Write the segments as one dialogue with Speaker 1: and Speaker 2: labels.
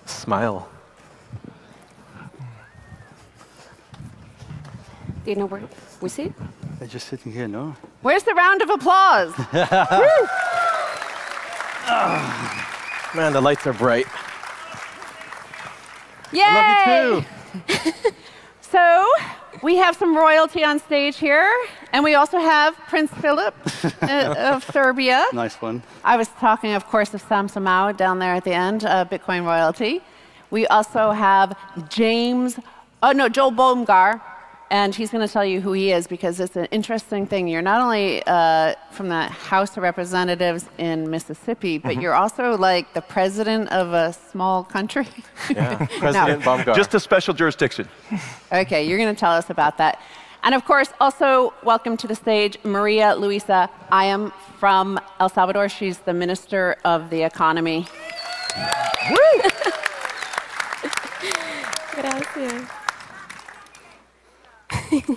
Speaker 1: Smile.
Speaker 2: Do you know where we sit?
Speaker 3: They're just sitting here, no?
Speaker 2: Where's the round of applause?
Speaker 1: Man, the lights are bright.
Speaker 2: Yay!
Speaker 3: I love you too.
Speaker 2: So, we have some royalty on stage here, and we also have Prince Filip of Serbia.
Speaker 3: Nice one.
Speaker 2: I was talking, of course, of Samson Mow down there at the end, Bitcoin royalty. We also have Joel Bomgar, and he's going to tell you who he is because it's an interesting thing. You're not only from the House of Representatives in Mississippi, but you're also like the president of a small country.
Speaker 1: Yeah, President Bomgar.
Speaker 4: Just a special jurisdiction.
Speaker 2: Okay, you're going to tell us about that. And of course, also welcome to the stage, Maria Luisa Hayem from El Salvador. She's the Minister of the Economy. Woo!
Speaker 5: Gracias.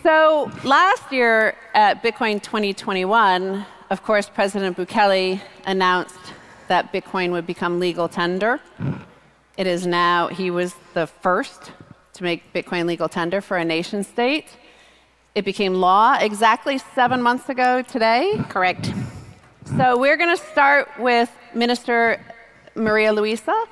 Speaker 2: So last year at Bitcoin 2021, of course, President Bukele announced that Bitcoin would become legal tender. It is now, he was the first to make Bitcoin legal tender for a nation state. It became law exactly 7 months ago today.
Speaker 5: Correct.
Speaker 2: So we're going to start with Minister Maria Luisa.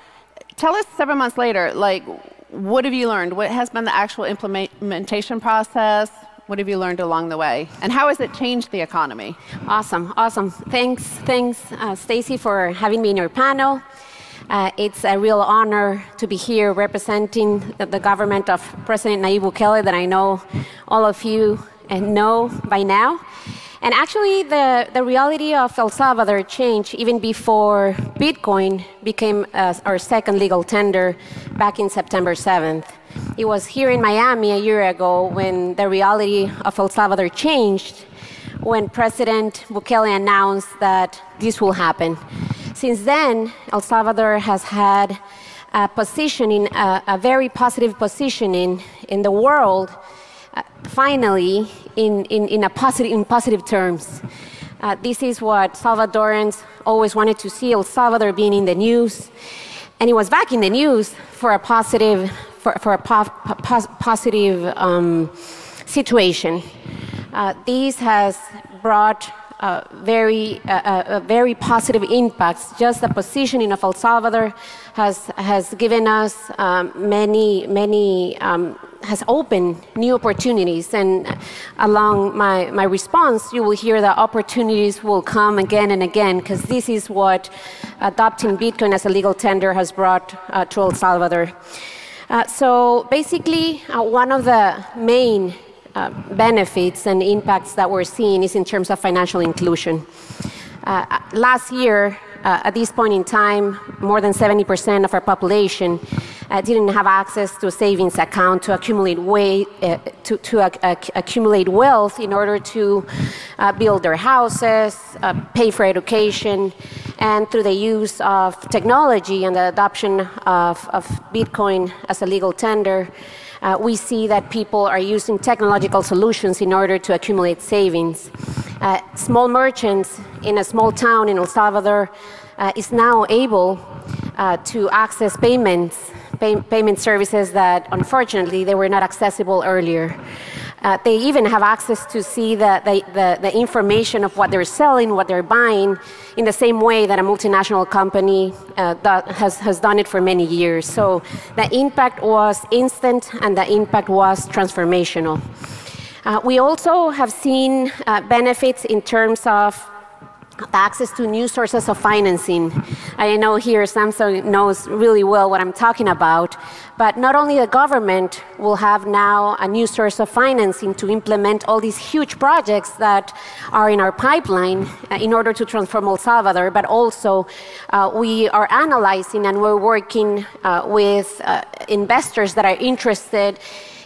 Speaker 2: Tell us 7 months later, like, what have you learned? What has been the actual implementation process? What have you learned along the way? And how has it changed the economy?
Speaker 5: Awesome, awesome. Thanks, Stacy, for having me in your panel. It's a real honor to be here representing the government of President Nayib Bukele that I know all of you know by now. And actually, the reality of El Salvador changed even before Bitcoin became our second legal tender back in September 7th. It was here in Miami a year ago when the reality of El Salvador changed, when President Bukele announced that this will happen. Since then, El Salvador has had a positioning, a very positive positioning in the world, finally, in positive terms. This is what Salvadorans always wanted to see, El Salvador being in the news. And it was back in the news for a positive, situation. This has brought very positive impacts. Just the positioning of El Salvador has given us has opened new opportunities. And along my response, you will hear that opportunities will come again and again, because this is what adopting Bitcoin as a legal tender has brought to El Salvador. So basically, one of the main benefits and impacts that we're seeing is in terms of financial inclusion. Last year, at this point in time, more than 70% of our population didn't have access to a savings account to accumulate accumulate wealth in order to build their houses, pay for education, and through the use of technology and the adoption of Bitcoin as a legal tender, we see that people are using technological solutions in order to accumulate savings. Small merchants in a small town in El Salvador is now able to access payment services that, unfortunately, they were not accessible earlier. They even have access to see the information of what they're selling, what they're buying, in the same way that a multinational company has done it for many years. So the impact was instant, and the impact was transformational. We also have seen benefits in terms of access to new sources of financing. I know here Samson knows really well what I'm talking about, but not only the government will have now a new source of financing to implement all these huge projects that are in our pipeline in order to transform El Salvador, but also we are analyzing and we're working with investors that are interested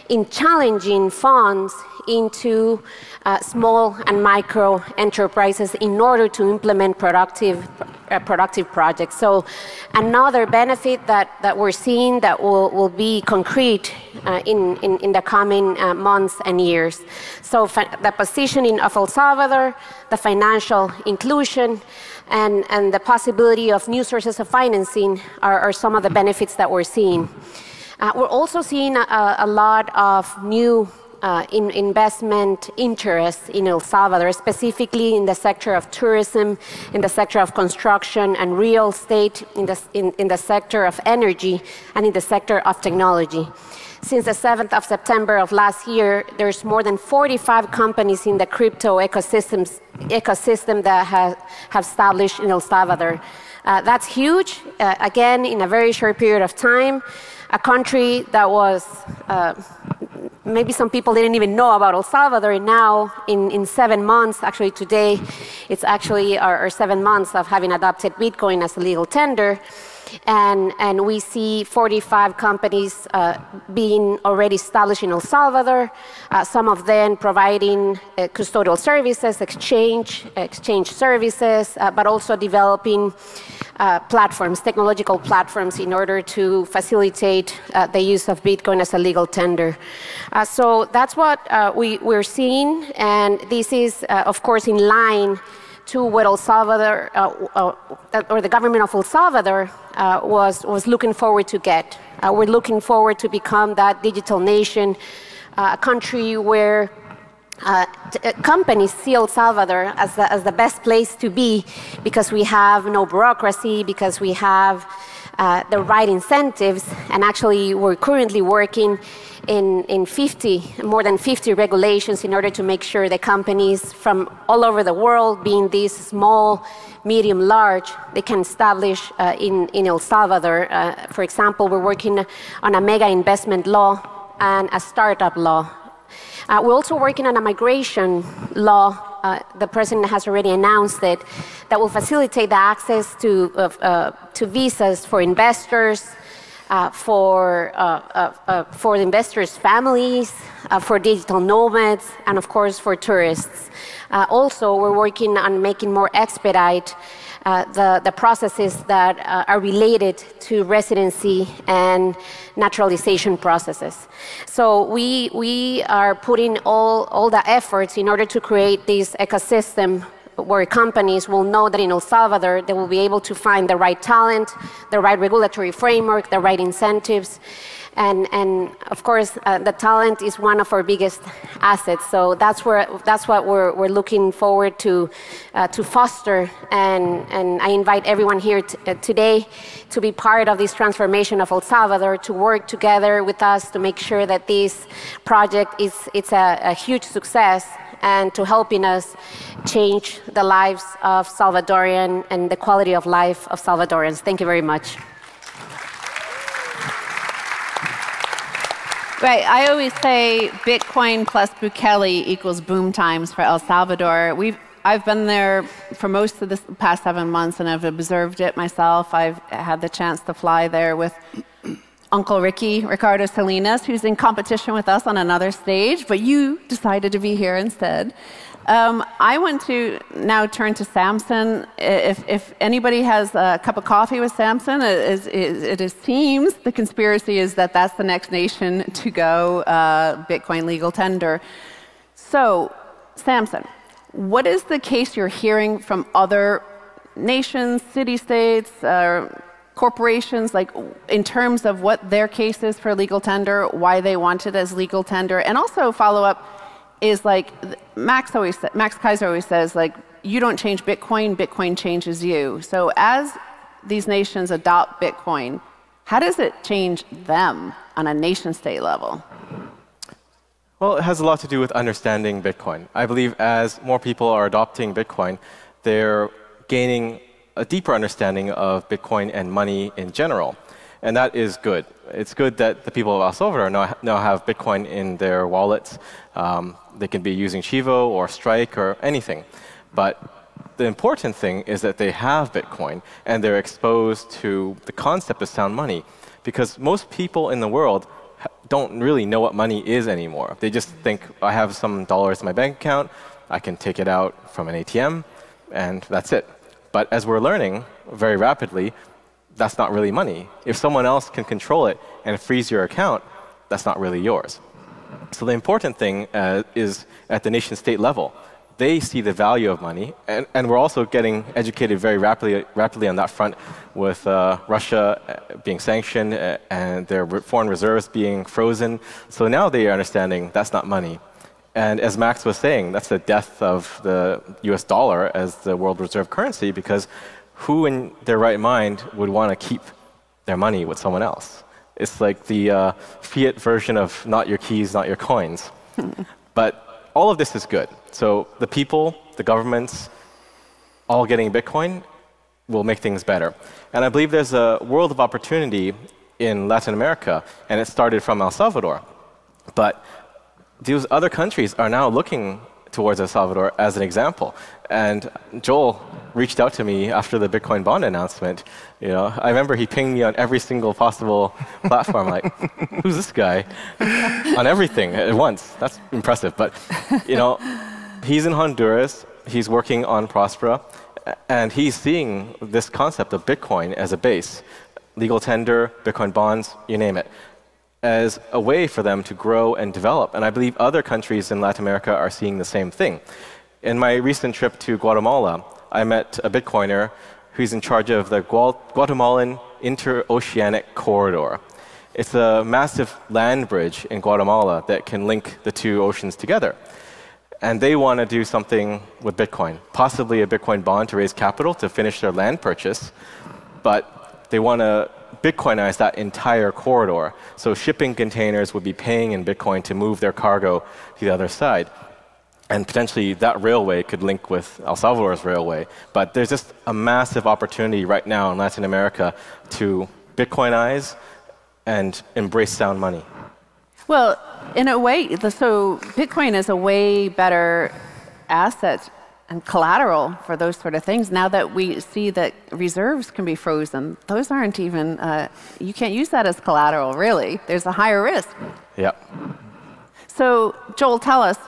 Speaker 5: in challenging funds into small and micro enterprises in order to implement productive productive projects. So another benefit that we're seeing that will be concrete in the coming months and years. So the positioning of El Salvador, the financial inclusion, and the possibility of new sources of financing are some of the benefits that we're seeing. We're also seeing a lot of new investment interest in El Salvador, specifically in the sector of tourism, in the sector of construction and real estate, in the sector of energy, and in the sector of technology. Since the 7th of September of last year, there's more than 45 companies in the crypto ecosystem that have established in El Salvador. That's huge, again, in a very short period of time. A country that was, maybe some people didn't even know about El Salvador, and now in 7 months, actually today, it's actually our 7 months of having adopted Bitcoin as a legal tender. And we see 45 companies being already established in El Salvador, some of them providing custodial services, exchange services, but also developing platforms, technological platforms, in order to facilitate the use of Bitcoin as a legal tender. So that's what we're seeing, and this is, of course, in line to what El Salvador, or the government of El Salvador, was looking forward to get. We're looking forward to become that digital nation, a country where companies see El Salvador as the best place to be, because we have no bureaucracy, because we have the right incentives, and actually we're currently working in more than 50 regulations in order to make sure that companies from all over the world, being these small, medium, large, they can establish in El Salvador. For example, we're working on a mega investment law and a startup law. We're also working on a migration law. The president has already announced it, that will facilitate the access to visas for investors, for the investors' families, for digital nomads, and of course for tourists. Also, we're working on making more expedite the processes that are related to residency and naturalization processes. So we are putting all the efforts in order to create this ecosystem where companies will know that in El Salvador they will be able to find the right talent, the right regulatory framework, the right incentives. And of course, the talent is one of our biggest assets. So that's what we're looking forward to foster. And I invite everyone here today to be part of this transformation of El Salvador, to work together with us to make sure that this project it's a huge success, and to helping us change the lives of Salvadorian and the quality of life of Salvadorians. Thank you very much.
Speaker 2: Right, I always say Bitcoin plus Bukele equals boom times for El Salvador. I've been there for most of the past 7 months, and I've observed it myself. I've had the chance to fly there with Uncle Ricardo Salinas, who's in competition with us on another stage, but you decided to be here instead. I want to now turn to Samson. If anybody has a cup of coffee with Samson, it seems the conspiracy is that that's the next nation to go Bitcoin legal tender. So, Samson, what is the case you're hearing from other nations, city-states, corporations, like in terms of what their case is for legal tender, why they want it as legal tender, and also follow up is like Max Kaiser always says, like, you don't change Bitcoin, Bitcoin changes you. So as these nations adopt Bitcoin, how does it change them on a nation-state level?
Speaker 1: Well, it has a lot to do with understanding Bitcoin. I believe as more people are adopting Bitcoin, they're gaining a deeper understanding of Bitcoin and money in general. And that is good. It's good that the people of El Salvador now have Bitcoin in their wallets. They can be using Chivo or Strike or anything. But the important thing is that they have Bitcoin and they're exposed to the concept of sound money. Because most people in the world don't really know what money is anymore. They just think, I have some dollars in my bank account, I can take it out from an ATM, and that's it. But as we're learning, very rapidly, that's not really money. If someone else can control it and freeze your account, that's not really yours. So the important thing is at the nation-state level. They see the value of money, and we're also getting educated very rapidly on that front with Russia being sanctioned and their foreign reserves being frozen. So now they are understanding that's not money. And as Max was saying, that's the death of the US dollar as the world reserve currency, because who in their right mind would want to keep their money with someone else? It's like the fiat version of not your keys, not your coins. But all of this is good. So the people, the governments, all getting Bitcoin will make things better. And I believe there's a world of opportunity in Latin America, and it started from El Salvador. But these other countries are now looking towards El Salvador as an example. And Joel reached out to me after the Bitcoin bond announcement. You know, I remember he pinged me on every single possible platform, like, who's this guy? On everything at once. That's impressive. But, you know, he's in Honduras. He's working on Prospera. And he's seeing this concept of Bitcoin as a base. Legal tender, Bitcoin bonds, you name it, as a way for them to grow and develop. And I believe other countries in Latin America are seeing the same thing. In my recent trip to Guatemala, I met a Bitcoiner who's in charge of the Guatemalan Interoceanic Corridor. It's a massive land bridge in Guatemala that can link the two oceans together. And they want to do something with Bitcoin, possibly a Bitcoin bond to raise capital to finish their land purchase. But they want to Bitcoinize that entire corridor. So shipping containers would be paying in Bitcoin to move their cargo to the other side. And potentially that railway could link with El Salvador's railway. But there's just a massive opportunity right now in Latin America to Bitcoinize and embrace sound money.
Speaker 2: Well, in a way, so Bitcoin is a way better asset and collateral for those sort of things. Now that we see that reserves can be frozen, those aren't even, you can't use that as collateral, really. There's a higher risk.
Speaker 1: Yep.
Speaker 2: So, Joel, tell us,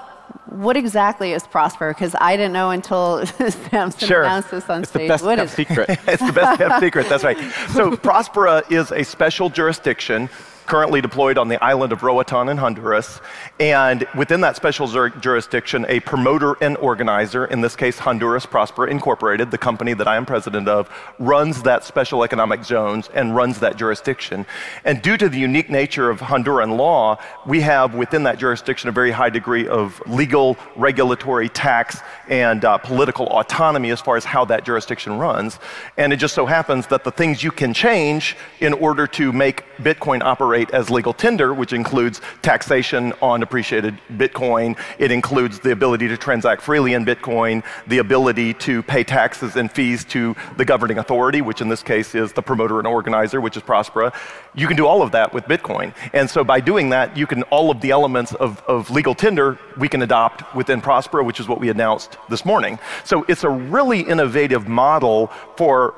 Speaker 2: what exactly is Prospera? Because I didn't know until Samson announced this on stage.
Speaker 1: It's the best kept secret.
Speaker 4: It's the best kept secret, that's right. So Prospera is a special jurisdiction currently deployed on the island of Roatan in Honduras. And within that special jurisdiction, a promoter and organizer, in this case Honduras Prospera Incorporated, the company that I am president of, runs that special economic zones and runs that jurisdiction. And due to the unique nature of Honduran law, we have within that jurisdiction a very high degree of legal, regulatory, tax, and political autonomy as far as how that jurisdiction runs. And it just so happens that the things you can change in order to make Bitcoin operate as legal tender, which includes taxation on depreciated Bitcoin. It includes the ability to transact freely in Bitcoin, the ability to pay taxes and fees to the governing authority, which in this case is the promoter and organizer, which is Prospera. You can do all of that with Bitcoin. And so by doing that, you can, all of the elements of legal tender, we can adopt within Prospera, which is what we announced this morning. So it's a really innovative model for,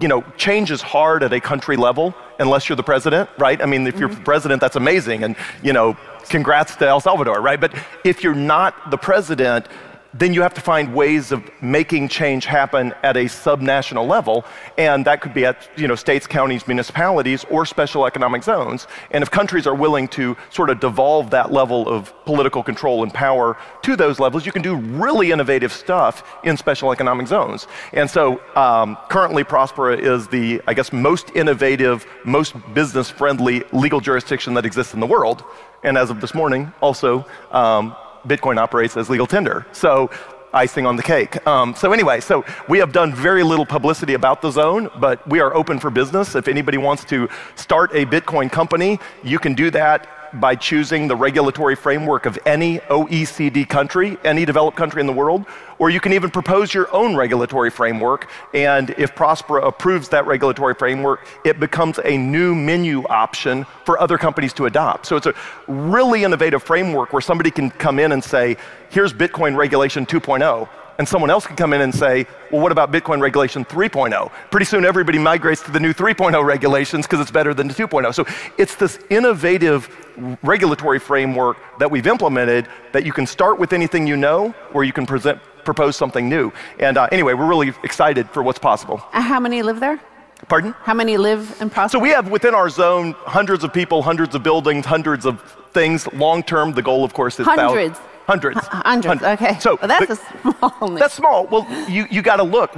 Speaker 4: you know, change is hard at a country level unless you're the president, right? I mean, if you're president, that's amazing. And, you know, congrats to El Salvador, right? But if you're not the president, then you have to find ways of making change happen at a subnational level. And that could be at, you know, states, counties, municipalities, or special economic zones. And if countries are willing to sort of devolve that level of political control and power to those levels, you can do really innovative stuff in special economic zones. And so currently Prospera is the, I guess, most innovative, most business-friendly legal jurisdiction that exists in the world. And as of this morning, also, Bitcoin operates as legal tender. So icing on the cake. So anyway, so we have done very little publicity about the zone, but we are open for business. If anybody wants to start a Bitcoin company, you can do that by choosing the regulatory framework of any OECD country, any developed country in the world, or you can even propose your own regulatory framework, and if Prospera approves that regulatory framework, it becomes a new menu option for other companies to adopt. So it's a really innovative framework where somebody can come in and say, here's Bitcoin Regulation 2.0, and someone else can come in and say, well, what about Bitcoin Regulation 3.0? Pretty soon everybody migrates to the new 3.0 regulations because it's better than the 2.0. So it's this innovative regulatory framework that we've implemented that you can start with anything you know, or you can present propose something new. And anyway, we're really excited for what's possible.
Speaker 2: How many live there?
Speaker 4: Pardon?
Speaker 2: How many live in Prospera?
Speaker 4: So we have within our zone hundreds of people, hundreds of buildings, hundreds of things. Long term, the goal, of course, is
Speaker 2: Hundreds.
Speaker 4: Hundreds.
Speaker 2: Okay.
Speaker 4: So
Speaker 2: well, that's a small niche.
Speaker 4: That's small. Well, you got to look.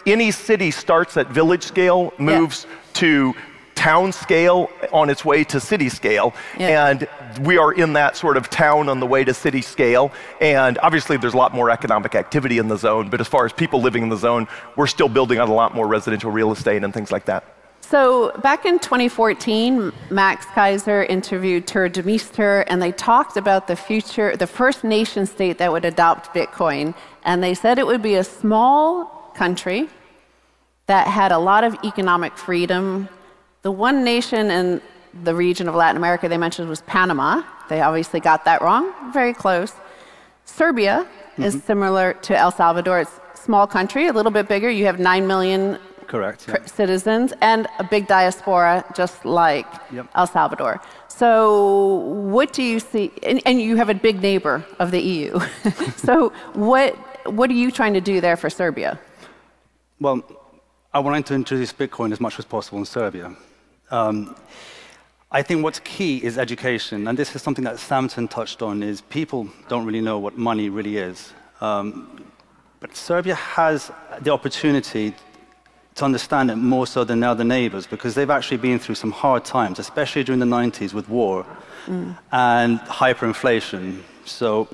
Speaker 4: Any city starts at village scale, moves to town scale on its way to city scale, and we are in that sort of town on the way to city scale. And obviously, there's a lot more economic activity in the zone. But as far as people living in the zone, we're still building on a lot more residential real estate and things like that.
Speaker 2: So back in 2014, Max Kaiser interviewed Tur Demister, and they talked about the future, the first nation state that would adopt Bitcoin. And they said it would be a small country that had a lot of economic freedom. The one nation in the region of Latin America they mentioned was Panama. They obviously got that wrong, very close. Serbia is similar to El Salvador. It's a small country, a little bit bigger. You have 9 million citizens and a big diaspora, just like El Salvador. So what do you see? And you have a big neighbor of the EU. So what are you trying to do there for Serbia?
Speaker 3: Well, I wanted to introduce Bitcoin as much as possible in Serbia. I think what's key is education, and this is something that Samson touched on, is people don't really know what money really is. But Serbia has the opportunity to understand it more so than other neighbors, because they've actually been through some hard times, especially during the 90s with war and hyperinflation. So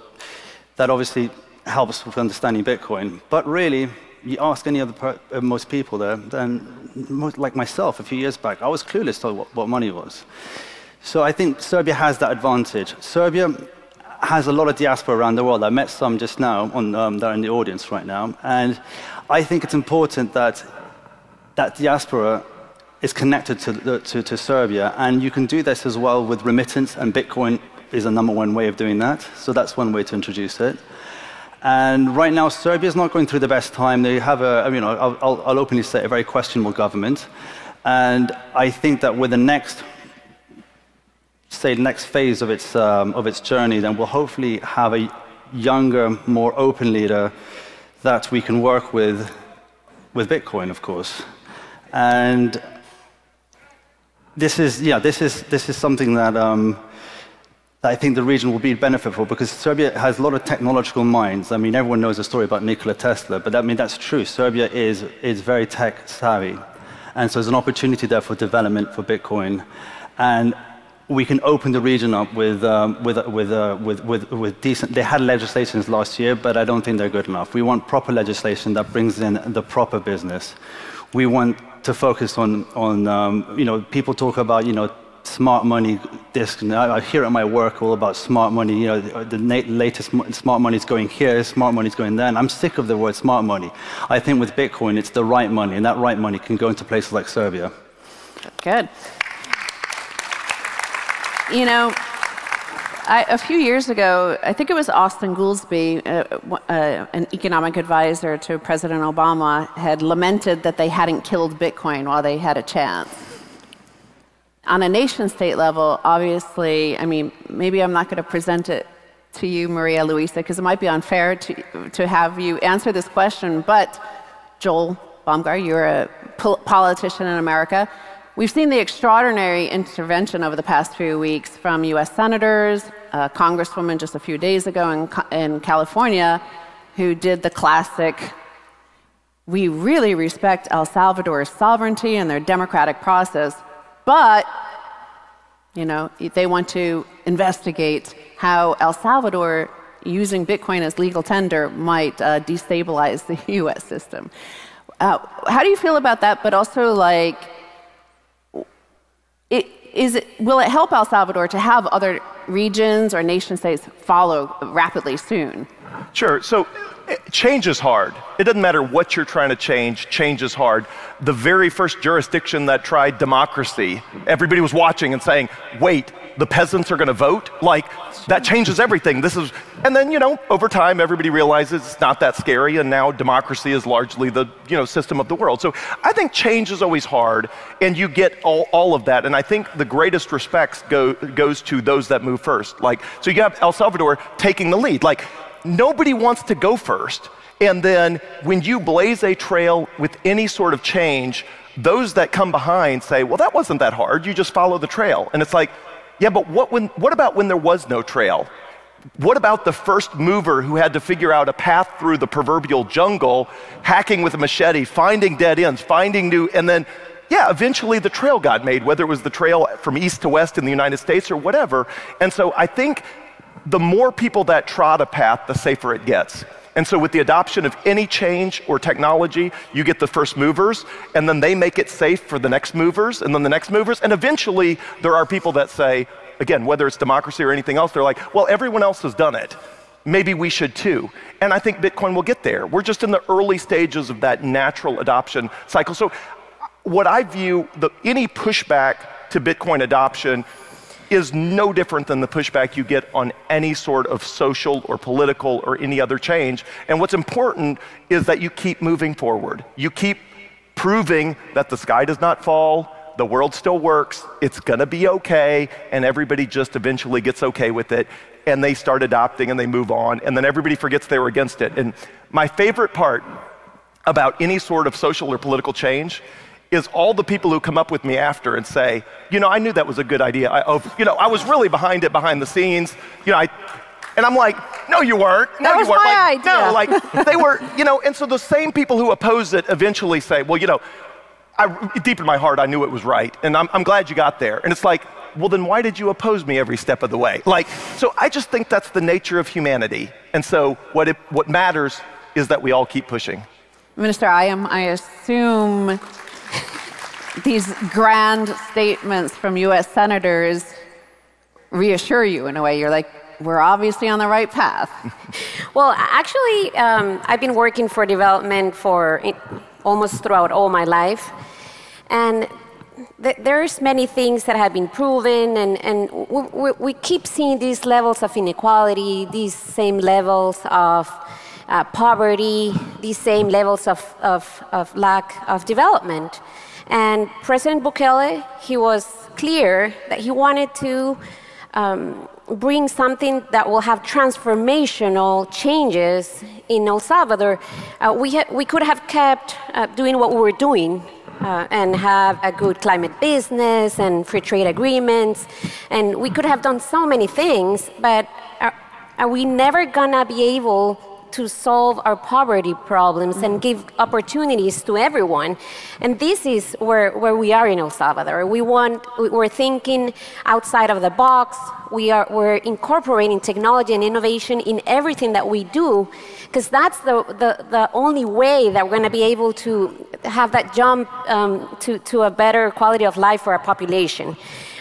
Speaker 3: that obviously helps with understanding Bitcoin. But really, you ask any other most people there, then like myself a few years back, I was clueless to what money was. So I think Serbia has that advantage. Serbia has a lot of diaspora around the world. I met some just now, they're in the audience right now, and I think it's important that that diaspora is connected to Serbia, and you can do this as well with remittance, and Bitcoin is the #1 way of doing that. So that's one way to introduce it. And right now, Serbia is not going through the best time. They have I'll openly say, a very questionable government. And I think that with the next phase of its journey, then we'll hopefully have a younger, more open leader that we can work with Bitcoin, of course. And this is something that I think the region will be benefit for, because Serbia has a lot of technological minds. I mean, everyone knows the story about Nikola Tesla, but I mean, that's true. Serbia is very tech savvy. And so there's an opportunity there for development for Bitcoin. And we can open the region up with decent. They had legislations last year, but I don't think they're good enough. We want proper legislation that brings in the proper business. We want to focus on people talk about, smart money. I hear at my work all about smart money. The latest smart money is going here, smart money is going there. And I'm sick of the word smart money. I think with Bitcoin, it's the right money, and that right money can go into places like Serbia.
Speaker 2: Good. A few years ago, I think it was Austin Goolsbee, an economic advisor to President Obama, had lamented that they hadn't killed Bitcoin while they had a chance. On a nation-state level, obviously, I mean, maybe I'm not going to present it to you, Maria Luisa, because it might be unfair to have you answer this question, but Joel Bomgar, you're a politician in America. We've seen the extraordinary intervention over the past few weeks from U.S. senators, a congresswoman just a few days ago in California, who did the classic, we really respect El Salvador's sovereignty and their democratic process, but they want to investigate how El Salvador, using Bitcoin as legal tender, might destabilize the U.S. system. How do you feel about that? But also, will it help El Salvador to have other regions or nation states follow rapidly soon?
Speaker 4: Sure. So change is hard. It doesn't matter what you're trying to change. Change is hard. The very first jurisdiction that tried democracy, everybody was watching and saying, wait, the peasants are going to vote? That changes everything. And then, over time, everybody realizes it's not that scary, and now democracy is largely the, system of the world. So I think change is always hard, and you get all of that. And I think the greatest respects goes to those that move first. So you have El Salvador taking the lead. nobody wants to go first. And then when you blaze a trail with any sort of change, those that come behind say, well, that wasn't that hard. You just follow the trail. And it's like, yeah, but what about when there was no trail? What about the first mover who had to figure out a path through the proverbial jungle, hacking with a machete, finding dead ends, finding new, and then, yeah, eventually the trail got made, whether it was the trail from east to west in the United States or whatever. And so I think the more people that trot a path, the safer it gets. And so with the adoption of any change or technology, you get the first movers, and then they make it safe for the next movers, and then the next movers, and eventually there are people that say, again, whether it's democracy or anything else, they're like, well, everyone else has done it. Maybe we should too. And I think Bitcoin will get there. We're just in the early stages of that natural adoption cycle. So what I view, any pushback to Bitcoin adoption is no different than the pushback you get on any sort of social or political or any other change. And what's important is that you keep moving forward. You keep proving that the sky does not fall, the world still works, it's gonna be okay, and everybody just eventually gets okay with it, and they start adopting and they move on, and then everybody forgets they were against it. And my favorite part about any sort of social or political change is all the people who come up with me after and say, you know, I knew that was a good idea. I was really behind it behind the scenes. And I'm like, no, you weren't. No,
Speaker 2: that was
Speaker 4: you weren't.
Speaker 2: my idea.
Speaker 4: No, like they were, and so the same people who oppose it eventually say, well, deep in my heart, I knew it was right. And I'm glad you got there. And it's like, well, then why did you oppose me every step of the way? So I just think that's the nature of humanity. And so what matters is that we all keep pushing.
Speaker 2: Minister Hayem, I assume these grand statements from U.S. senators reassure you in a way. You're like, we're obviously on the right path.
Speaker 5: Well, actually, I've been working for development for almost throughout all my life. And there's many things that have been proven, and we keep seeing these levels of inequality, these same levels of poverty, these same levels of lack of development. And President Bukele, he was clear that he wanted to bring something that will have transformational changes in El Salvador. We could have kept doing what we were doing and have a good climate business and free trade agreements, and we could have done so many things, but are we never gonna be able to solve our poverty problems and give opportunities to everyone? And this is where we are in El Salvador. We're thinking outside of the box. We're incorporating technology and innovation in everything that we do, because that's the only way that we're going to be able to have that jump to a better quality of life for our population.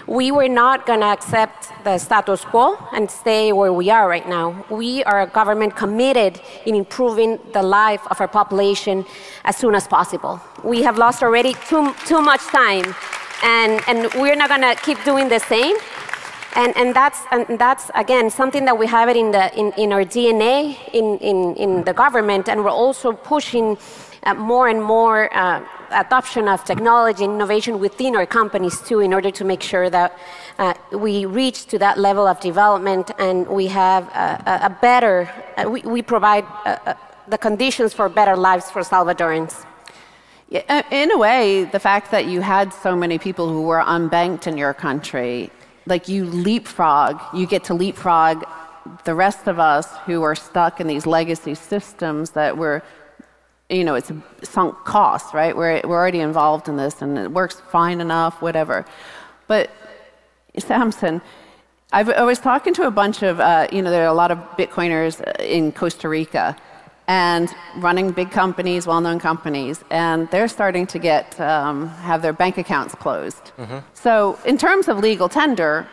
Speaker 5: We were not going to accept the status quo and stay where we are right now. We are a government committed in improving the life of our population as soon as possible. We have lost already too much time, and we're not going to keep doing the same. And that's again something that we have it in our DNA in the government, and we're also pushing more and more adoption of technology and innovation within our companies too, in order to make sure that we reach to that level of development and we have a better, we provide the conditions for better lives for Salvadorans.
Speaker 2: Yeah, in a way, the fact that you had so many people who were unbanked in your country, like you get to leapfrog the rest of us who are stuck in these legacy systems that were, it's a sunk cost, right? We're already involved in this and it works fine enough, whatever. But Samson, I was talking to a bunch of, there are a lot of Bitcoiners in Costa Rica and running big companies, well-known companies, and they're starting to have their bank accounts closed. Mm-hmm. So in terms of legal tender,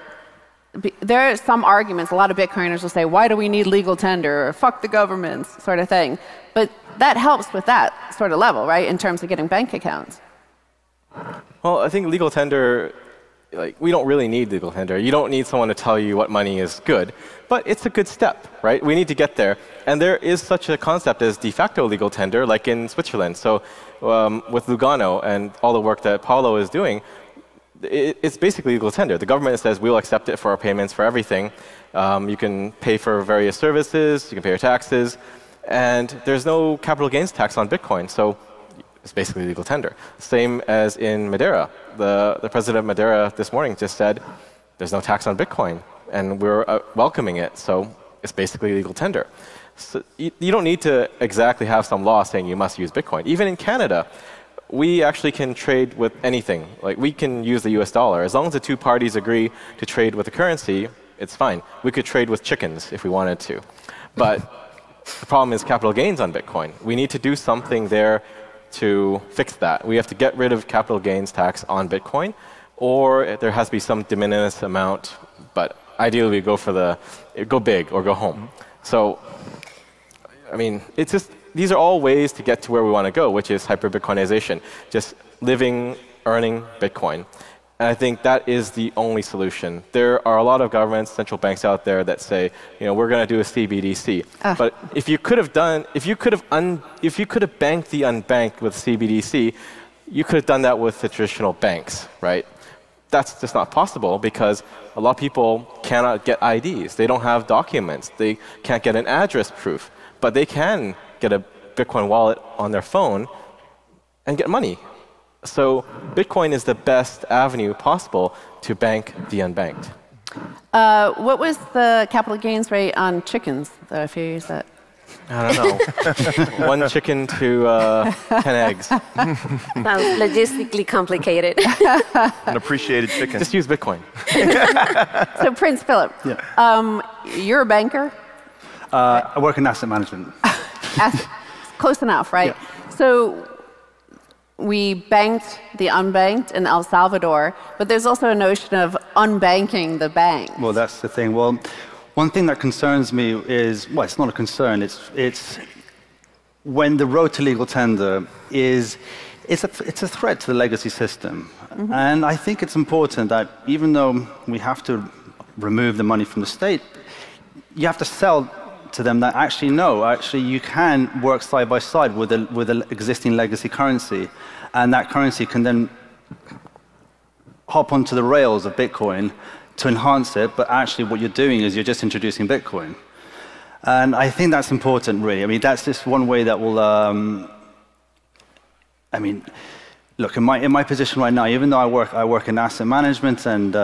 Speaker 2: there are some arguments. A lot of Bitcoiners will say, why do we need legal tender? Or fuck the governments, sort of thing. But that helps with that sort of level, right, in terms of getting bank accounts.
Speaker 1: Well, I think legal tender, we don't really need legal tender. You don't need someone to tell you what money is good. But it's a good step, right? We need to get there. And there is such a concept as de facto legal tender, like in Switzerland. So with Lugano and all the work that Paulo is doing, it's basically legal tender. The government says we'll accept it for our payments for everything. You can pay for various services, you can pay your taxes, and there's no capital gains tax on Bitcoin, so it's basically legal tender. Same as in Madeira. The president of Madeira this morning just said there's no tax on Bitcoin, and we're welcoming it, so it's basically legal tender. So you don't need to exactly have some law saying you must use Bitcoin. Even in Canada, we actually can trade with anything. Like, we can use the US dollar. As long as the two parties agree to trade with the currency, it's fine. We could trade with chickens if we wanted to. But the problem is capital gains on Bitcoin. We need to do something there to fix that. We have to get rid of capital gains tax on Bitcoin, or there has to be some de minimis amount, but ideally we go big or go home. So, I mean, it's just, these are all ways to get to where we want to go, which is hyper-Bitcoinization, just living, earning Bitcoin. And I think that is the only solution. There are a lot of governments, central banks out there that say, you know, we're going to do a CBDC. But if you could have banked the unbanked with CBDC, you could have done that with the traditional banks, right? That's just not possible because a lot of people cannot get IDs. They don't have documents. They can't get an address proof. But they can get a Bitcoin wallet on their phone and get money. So Bitcoin is the best avenue possible to bank the unbanked.
Speaker 2: What was the capital gains rate on chickens, though, if you use that?
Speaker 1: I don't know. 1 chicken to 10 eggs.
Speaker 5: Sounds logistically complicated.
Speaker 4: An appreciated chicken.
Speaker 1: Just use Bitcoin.
Speaker 2: So, Prince Filip, you're a banker?
Speaker 3: I work in asset management.
Speaker 2: Close enough, right?
Speaker 3: Yeah.
Speaker 2: So we banked the unbanked in El Salvador, but there's also a notion of unbanking the bank.
Speaker 3: Well, that's the thing. Well, one thing that concerns me is, well, it's not a concern. It's when the road to legal tender is, it's a threat to the legacy system. Mm-hmm. And I think it's important that even though we have to remove the money from the state, you have to sell to them that actually, no, actually you can work side by side with the existing legacy currency. And that currency can then hop onto the rails of Bitcoin to enhance it, but actually what you're doing is you're just introducing Bitcoin. And I think that's important, really. I mean, that's just one way that will, I mean, look, in my position right now, even though I work in asset management and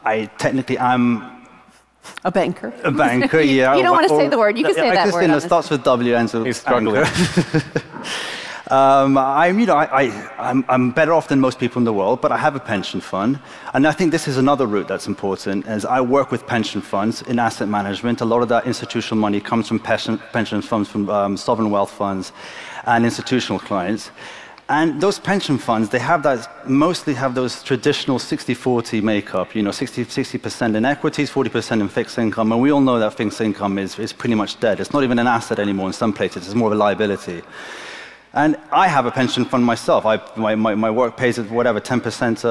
Speaker 3: I technically am
Speaker 2: a banker.
Speaker 3: A banker, yeah.
Speaker 2: You don't want to say the word. You can say that word.
Speaker 3: It starts with W, ends with
Speaker 1: He's struggling.
Speaker 3: I'm better off than most people in the world, but I have a pension fund. And I think this is another route that's important, as I work with pension funds in asset management. A lot of that institutional money comes from pension funds, from sovereign wealth funds and institutional clients. And those pension funds, they have that, mostly have those traditional 60-40 makeup, you know, 60% in equities, 40% in fixed income. And we all know that fixed income is pretty much dead. It's not even an asset anymore in some places. It's more of a liability. And I have a pension fund myself. My work pays it, whatever, 10%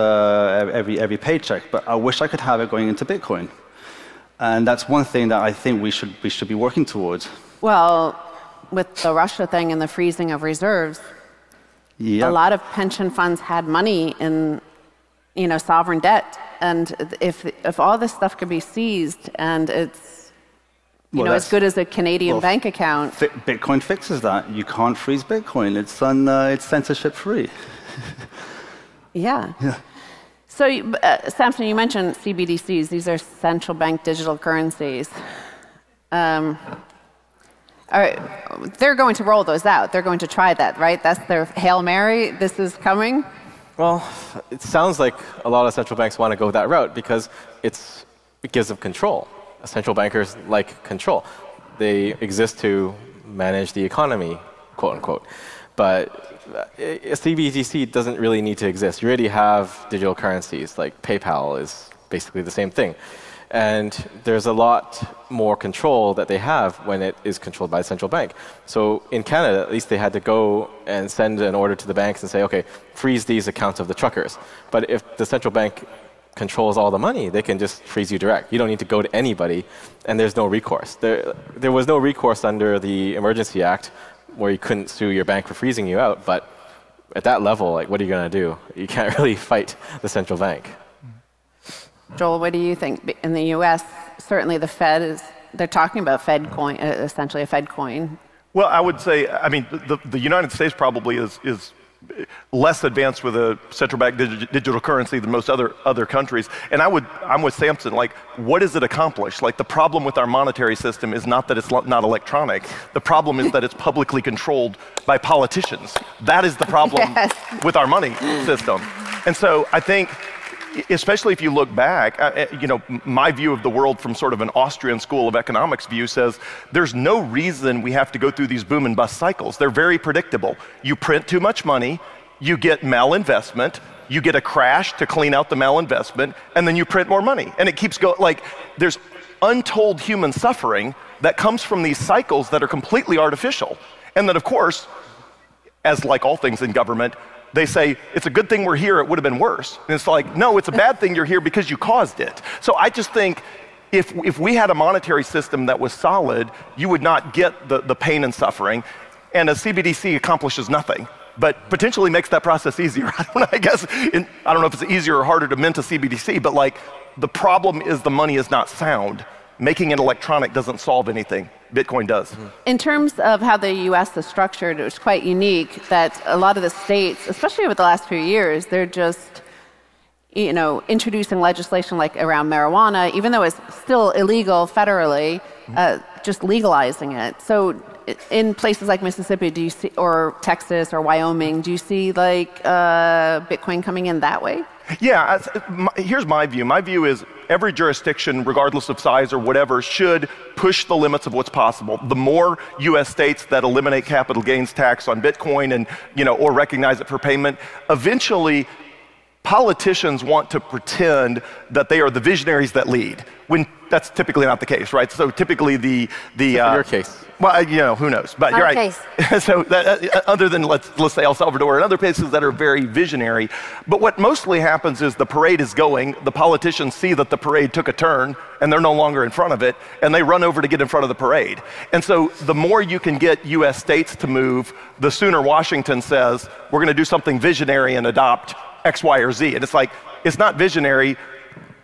Speaker 3: every paycheck. But I wish I could have it going into Bitcoin. And that's one thing that I think we should be working towards.
Speaker 2: Well, with the Russia thing and the freezing of reserves, a lot of pension funds had money in, you know, sovereign debt. And if all this stuff could be seized and it's, you know, as good as a Canadian bank account.
Speaker 3: Bitcoin fixes that. You can't freeze Bitcoin. It's censorship free.
Speaker 2: Yeah. So, Samson, you mentioned CBDCs. These are central bank digital currencies. They're going to roll those out. They're going to try that, right? That's their Hail Mary. This is coming.
Speaker 1: Well, it sounds like a lot of central banks want to go that route because it gives them control. Central bankers like control. They exist to manage the economy, quote unquote. But a CBDC doesn't really need to exist. You already have digital currencies, like PayPal is basically the same thing. And there's a lot more control that they have when it is controlled by the central bank. So in Canada, at least they had to go and send an order to the banks and say, okay, freeze these accounts of the truckers. But if the central bank controls all the money, they can just freeze you direct. You don't need to go to anybody, and there's no recourse. There was no recourse under the Emergency Act where you couldn't sue your bank for freezing you out, but at that level, like, what are you going to do? You can't really fight the central bank.
Speaker 2: Joel, what do you think? In the U.S., certainly the Fed they're talking about Fed coin, essentially a Fed coin.
Speaker 4: Well, I would say, I mean, the United States probably is less advanced with a central bank digital currency than most other countries. And I'm with Samson, like, what does it accomplish? Like, the problem with our monetary system is not that it's not electronic. The problem is that it's publicly controlled by politicians. That is the problem with our money system. And so I think, especially if you look back, you know, my view of the world from sort of an Austrian school of economics view says there's no reason we have to go through these boom and bust cycles. They're very predictable. You print too much money, you get malinvestment, you get a crash to clean out the malinvestment, and then you print more money. And it keeps going, like, there's untold human suffering that comes from these cycles that are completely artificial. And then, of course, as like all things in government, they say, it's a good thing we're here, it would have been worse. And it's like, no, it's a bad thing you're here because you caused it. So I just think if we had a monetary system that was solid, you would not get the pain and suffering. And a CBDC accomplishes nothing, but potentially makes that process easier. I don't know, I guess, I don't know if it's easier or harder to mint a CBDC, but like, the problem is the money is not sound. Making it electronic doesn't solve anything. Bitcoin does.
Speaker 2: In terms of how the U.S. is structured, it was quite unique that a lot of the states, especially over the last few years, they're just, you know, introducing legislation like around marijuana, even though it's still illegal federally, just legalizing it. So in places like Mississippi, do you see, or Texas or Wyoming, do you see like Bitcoin coming in that way?
Speaker 4: Yeah, here's my view. My view is every jurisdiction, regardless of size or whatever, should push the limits of what's possible. The more U.S. states that eliminate capital gains tax on Bitcoin and, you know, or recognize it for payment, eventually politicians want to pretend that they are the visionaries that lead, when that's typically not the case, right? So typically in
Speaker 1: your case.
Speaker 4: Well, you know, who knows? But you're right. So other than let's say El Salvador and other places that are very visionary, but what mostly happens is the parade is going, the politicians see that the parade took a turn and they're no longer in front of it, and they run over to get in front of the parade. And so the more you can get U.S. states to move, the sooner Washington says, we're going to do something visionary and adopt X, Y, or Z. And it's like, it's not visionary.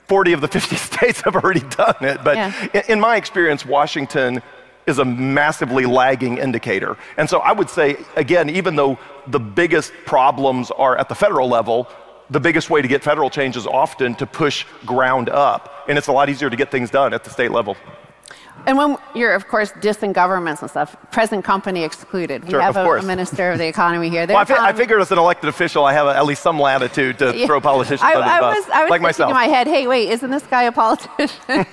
Speaker 4: 40 of the 50 states have already done it. But in my experience, Washington is a massively lagging indicator. And so I would say, again, even though the biggest problems are at the federal level, the biggest way to get federal change is often to push ground up. And it's a lot easier to get things done at the state level.
Speaker 2: And when you're, of course, dissing governments and stuff, present company excluded. We have a minister of the economy here.
Speaker 4: Well, I figured as an elected official, I have at least some latitude to throw politicians under the bus,
Speaker 2: I was
Speaker 4: like myself.
Speaker 2: In my head, hey, wait, isn't this guy a politician?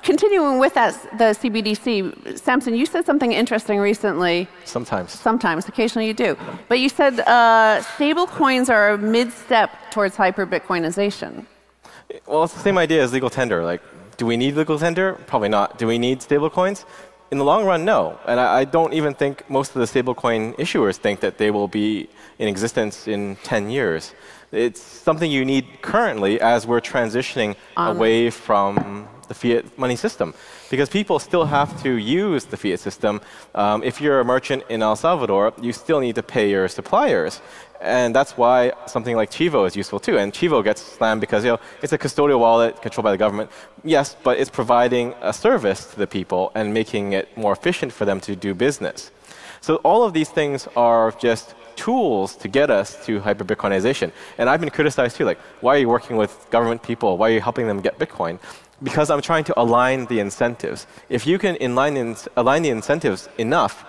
Speaker 2: Continuing with that, the CBDC, Samson, you said something interesting recently. Sometimes, occasionally you do. But you said stable coins are a mid-step towards hyper-Bitcoinization.
Speaker 1: Well, it's the same idea as legal tender. Like, do we need legal tender? Probably not. Do we need stablecoins? In the long run, no. And I don't even think most of the stablecoin issuers think that they will be in existence in 10 years. It's something you need currently as we're transitioning away from the fiat money system. Because people still have to use the fiat system. If you're a merchant in El Salvador, you still need to pay your suppliers. And that's why something like Chivo is useful too. And Chivo gets slammed because, you know, it's a custodial wallet controlled by the government. Yes, but it's providing a service to the people and making it more efficient for them to do business. So all of these things are just tools to get us to hyper-Bitcoinization. And I've been criticized too, like, why are you working with government people? Why are you helping them get Bitcoin? Because I'm trying to align the incentives. If you can align the incentives enough,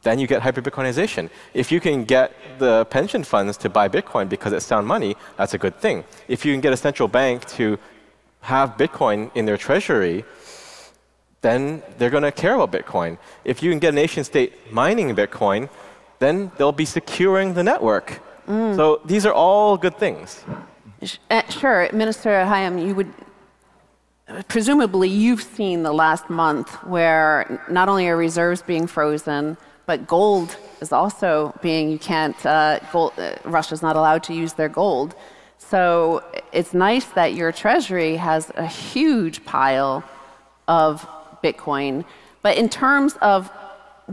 Speaker 1: then you get hyper-Bitcoinization. If you can get the pension funds to buy Bitcoin because it's sound money, that's a good thing. If you can get a central bank to have Bitcoin in their treasury, then they're going to care about Bitcoin. If you can get a nation-state mining Bitcoin, then they'll be securing the network. So these are all good things.
Speaker 2: Sure. Minister Hayem, you would... Presumably, you've seen the last month where not only are reserves being frozen, but gold is also being, Russia's not allowed to use their gold. So it's nice that your treasury has a huge pile of Bitcoin. But in terms of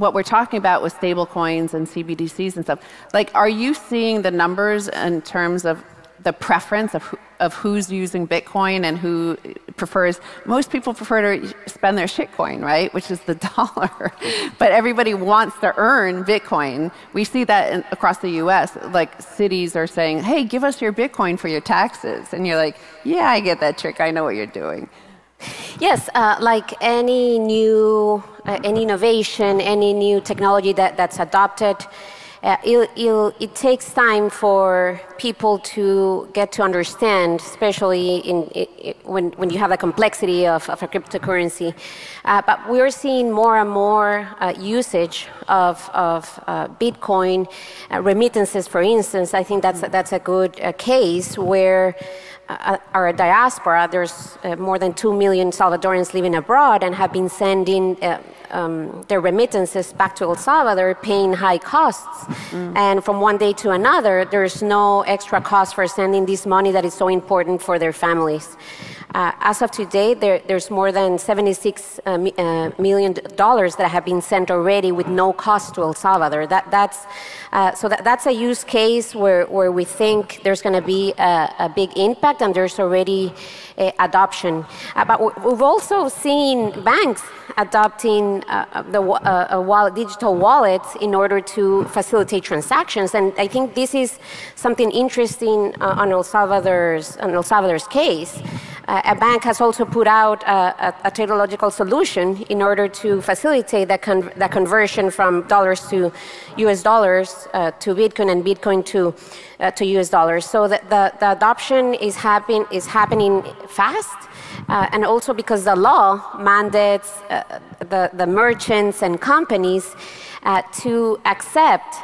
Speaker 2: what we're talking about with stable coins and CBDCs and stuff, like, are you seeing the numbers in terms of the preference of who's using Bitcoin and who prefers? Most people prefer to spend their shitcoin, right, which is the dollar. But everybody wants to earn Bitcoin. We see that across the U.S. Like, cities are saying, hey, give us your Bitcoin for your taxes. And you're like, yeah, I get that trick. I know what you're doing.
Speaker 5: Yes, like any new any innovation, any new technology that's adopted, it takes time for people to get to understand, especially when you have the complexity of a cryptocurrency. But we're seeing more and more usage of Bitcoin remittances, for instance. I think that's a good case where our diaspora, there's more than 2 million Salvadorans living abroad and have been sending their remittances back to El Salvador, paying high costs. And from one day to another, there's no extra cost for sending this money that is so important for their families. As of today, there's more than $76 million that have been sent already with no cost to El Salvador. That's a use case where we think there's going to be a big impact, and there's already adoption. But we've also seen banks adopting digital wallets in order to facilitate transactions, and I think this is something interesting on El Salvador's case. A bank has also put out a technological solution in order to facilitate that conversion from dollars to US dollars to Bitcoin, and Bitcoin to US dollars. So the adoption is happening fast, and also because the law mandates the merchants and companies to accept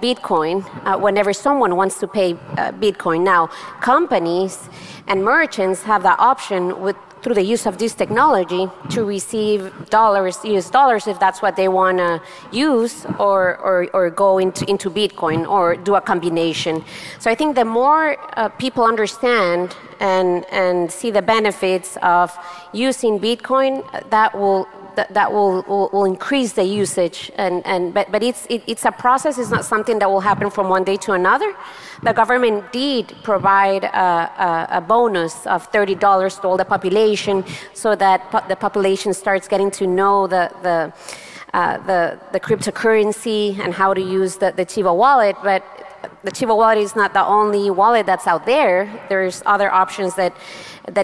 Speaker 5: Bitcoin whenever someone wants to pay Bitcoin. Now, companies and merchants have the option through the use of this technology to receive US dollars, if that's what they want to use, or go into Bitcoin, or do a combination. So I think the more people understand and see the benefits of using Bitcoin, that will increase the usage, but it's a process. It's not something that will happen from one day to another. The government did provide a bonus of $30 to all the population, so that the population starts getting to know the cryptocurrency and how to use the Chivo wallet. But the Chivo wallet is not the only wallet that's out there. There's other options that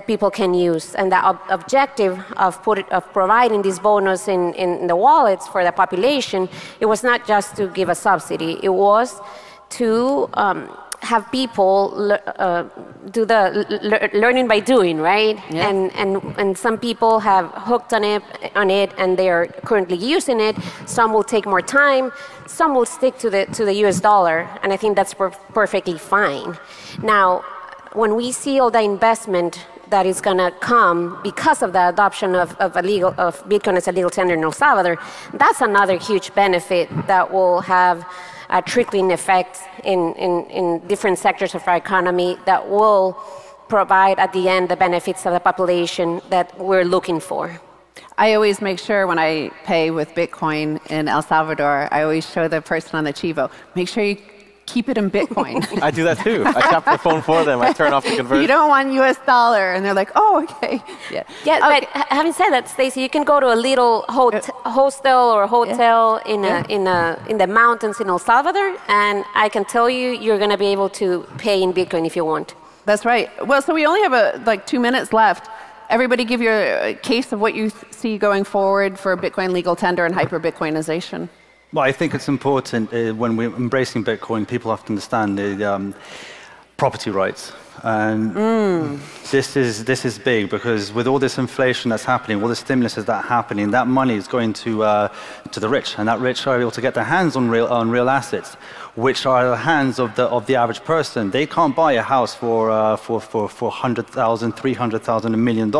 Speaker 5: people can use, and the objective of providing this bonus in the wallets for the population, it was not just to give a subsidy. It was to have people do the learning by doing, right? Yeah. And some people have hooked on it, and they are currently using it. Some will take more time. Some will stick to the US dollar, and I think that's perfectly fine. Now, when we see all the investment that is going to come because of the adoption of Bitcoin as a legal tender in El Salvador, that's another huge benefit that will have a trickling effect in different sectors of our economy that will provide at the end the benefits of the population that we're looking for.
Speaker 2: I always make sure when I pay with Bitcoin in El Salvador, I always show the person on the Chivo, make sure you keep it in Bitcoin.
Speaker 1: I do that too. I tap the phone for them. I turn off the conversion.
Speaker 2: You don't want US dollar. And they're like, oh, okay.
Speaker 5: Yeah, okay. But having said that, Stacy, you can go to a little hostel or hotel in the mountains in El Salvador, and I can tell you, you're going to be able to pay in Bitcoin if you want.
Speaker 2: That's right. Well, so we only have like 2 minutes left. Everybody give your case of what you see going forward for Bitcoin legal tender and hyper-Bitcoinization.
Speaker 3: Well, I think it's important when we're embracing Bitcoin, people have to understand the property rights. And this is big, because with all this inflation that's happening, all the stimulus that's happening, that money is going to the rich, and that rich are able to get their hands on real assets, which are the hands of the average person. They can't buy a house for $100,000, $300,000, $1 million.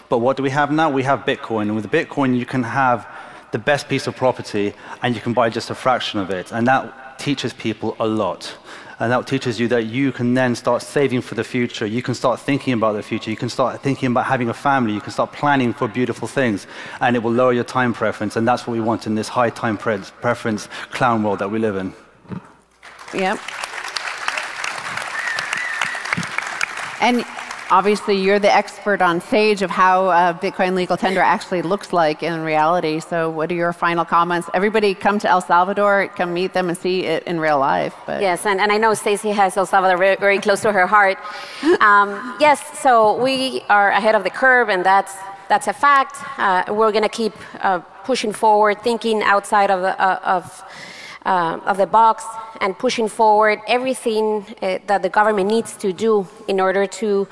Speaker 3: But what do we have now? We have Bitcoin, and with Bitcoin you can have the best piece of property, and you can buy just a fraction of it, and that teaches people a lot. And that teaches you that you can then start saving for the future. You can start thinking about the future. You can start thinking about having a family. You can start planning for beautiful things. And it will lower your time preference. And that's what we want in this high time preference clown world that we live in.
Speaker 2: Yep. And obviously, you're the expert on stage of how Bitcoin legal tender actually looks like in reality. So what are your final comments? Everybody come to El Salvador, come meet them and see it in real life. But.
Speaker 5: Yes, and I know Stacy has El Salvador very, very close to her heart. Yes, so we are ahead of the curve, and that's a fact. We're going to keep pushing forward, thinking outside of the box, and pushing forward everything that the government needs to do in order to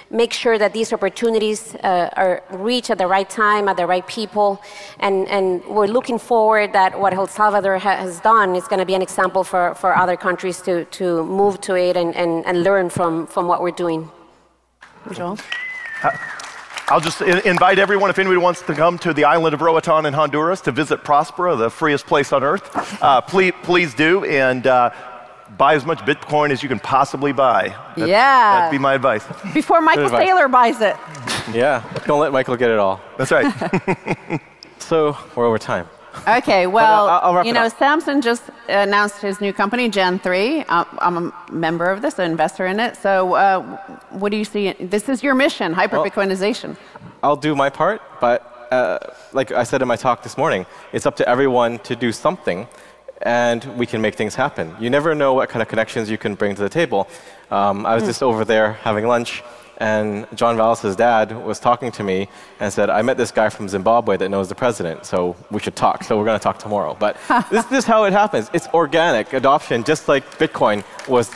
Speaker 5: make sure that these opportunities are reached at the right time, at the right people. And we're looking forward that what El Salvador has done is going to be an example for other countries to move to it and learn from what we're doing.
Speaker 2: Joel?
Speaker 4: I'll just invite everyone, if anybody wants to come to the island of Roatan in Honduras to visit Prospera, the freest place on earth, please do, and buy as much Bitcoin as you can possibly buy. That'd be my advice.
Speaker 2: Before Michael Saylor buys it.
Speaker 1: Yeah, don't let Michael get it all.
Speaker 4: That's right.
Speaker 1: So we're over time.
Speaker 2: Okay, well,
Speaker 1: I'll wrap it up.
Speaker 2: Samson just announced his new company, Gen 3. I'm a member of this, an investor in it. So what do you see? This is your mission, hyper-Bitcoinization.
Speaker 1: I'll do my part, but like I said in my talk this morning, it's up to everyone to do something, and we can make things happen. You never know what kind of connections you can bring to the table. I was just over there having lunch, and John Vallis's dad was talking to me and said, I met this guy from Zimbabwe that knows the president, so we should talk. So we're going to talk tomorrow. But this is how it happens. It's organic adoption, just like Bitcoin was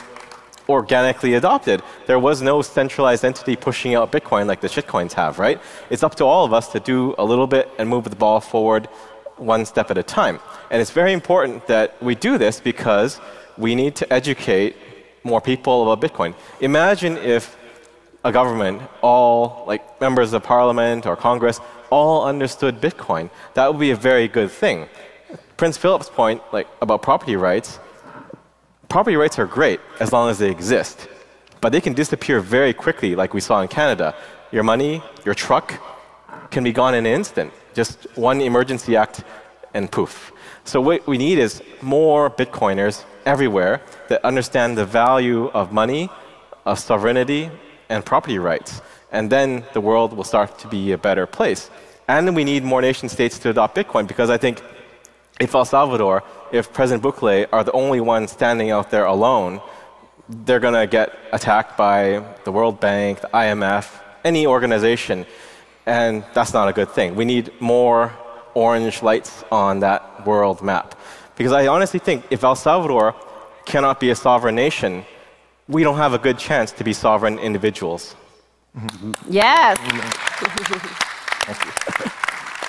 Speaker 1: organically adopted. There was no centralized entity pushing out Bitcoin like the shitcoins have, right? It's up to all of us to do a little bit and move the ball forward one step at a time. And it's very important that we do this because we need to educate more people about Bitcoin. Imagine if a government, all like members of parliament or Congress, all understood Bitcoin. That would be a very good thing. Prince Philip's point about property rights are great as long as they exist. But they can disappear very quickly, like we saw in Canada. Your money, your truck can be gone in an instant. Just one emergency act and poof. So what we need is more Bitcoiners everywhere that understand the value of money, of sovereignty, and property rights. And then the world will start to be a better place. And then we need more nation states to adopt Bitcoin, because I think if El Salvador, if President Bukele are the only ones standing out there alone, they're going to get attacked by the World Bank, the IMF, any organization. And that's not a good thing. We need more orange lights on that world map. Because I honestly think if El Salvador cannot be a sovereign nation, we don't have a good chance to be sovereign individuals.
Speaker 2: Yes.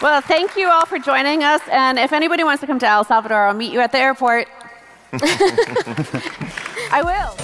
Speaker 2: Well, thank you all for joining us. And if anybody wants to come to El Salvador, I'll meet you at the airport. I will.